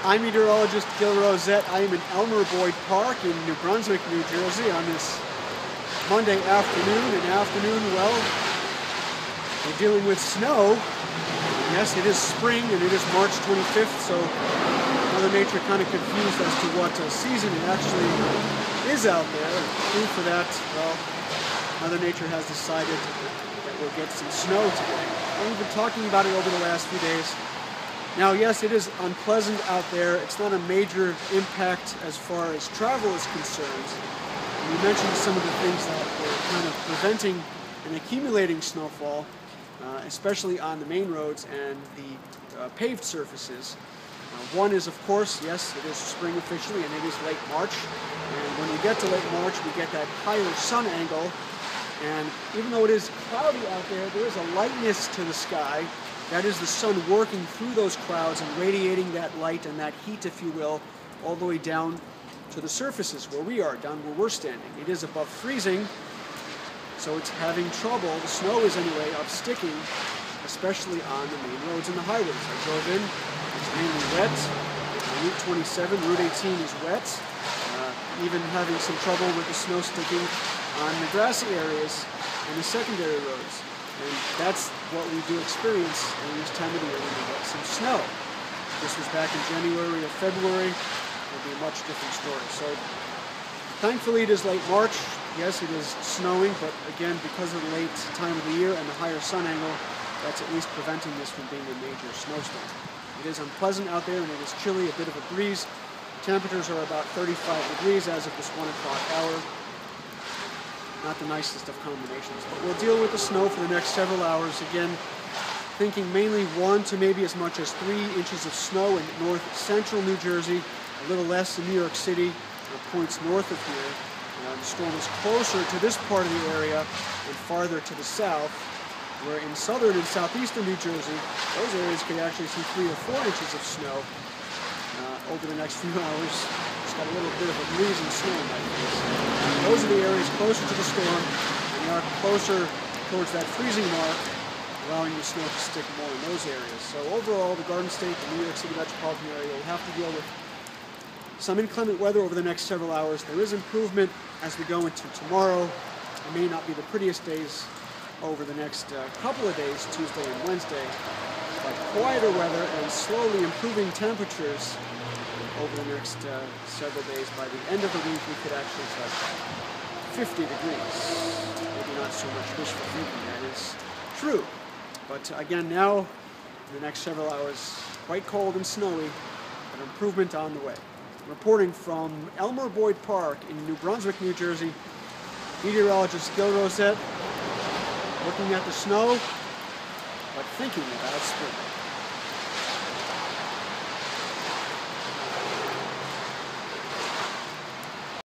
I'm meteorologist Gil Rosette. I am in Elmer Boyd Park in New Brunswick, New Jersey on this Monday afternoon. Well, we're dealing with snow. Yes, it is spring and it is March 25th, so Mother Nature kind of confused as to what season it actually is out there. And proof for that, well, Mother Nature has decided that we'll get some snow today. And we've been talking about it over the last few days. Now, yes, it is unpleasant out there. It's not a major impact as far as travel is concerned. And we mentioned some of the things that were kind of preventing an accumulating snowfall, especially on the main roads and the paved surfaces. One is, of course, yes, it is spring officially, and it is late March. And when we get to late March, we get that higher sun angle. And even though it is cloudy out there, there is a lightness to the sky. That is the sun working through those clouds and radiating that light and that heat, if you will, all the way down to the surfaces where we are, down where we're standing. It is above freezing, so it's having trouble. The snow is anyway of sticking, especially on the main roads and the highways. I drove in, it's mainly wet. Route 27, Route 18 is wet. Even having some trouble with the snow sticking on the grassy areas and the secondary roads. And that's what we do experience in this time of the year when we get some snow. If this was back in January or February, it would be a much different story. So thankfully it is late March. Yes, it is snowing, but again, because of the late time of the year and the higher sun angle, that's at least preventing this from being a major snowstorm. It is unpleasant out there and it is chilly, a bit of a breeze. Temperatures are about 35 degrees as of this 1 o'clock hour. Not the nicest of combinations, but we'll deal with the snow for the next several hours. Again, thinking mainly 1 to maybe as much as 3 inches of snow in north central New Jersey, a little less in New York City, points north of here. The storm is closer to this part of the area and farther to the south, where in southern and southeastern New Jersey, those areas could actually see 3 or 4 inches of snow over the next few hours. It's got a little bit of a breeze and snow in that case. Those are the areas closer to the storm, and they are closer towards that freezing mark, allowing the snow to stick more in those areas. So overall, the Garden State, the New York City metropolitan area, will have to deal with some inclement weather over the next several hours. There is improvement as we go into tomorrow. It may not be the prettiest days over the next couple of days, Tuesday and Wednesday, but quieter weather and slowly improving temperatures over the next several days. By the end of the week, we could actually touch 50 degrees. Maybe not so much wishful thinking, that is true. But again, now, in the next several hours, quite cold and snowy, but improvement on the way. Reporting from Elmer Boyd Park in New Brunswick, New Jersey, meteorologist Gil Rosette, looking at the snow, but thinking about spring.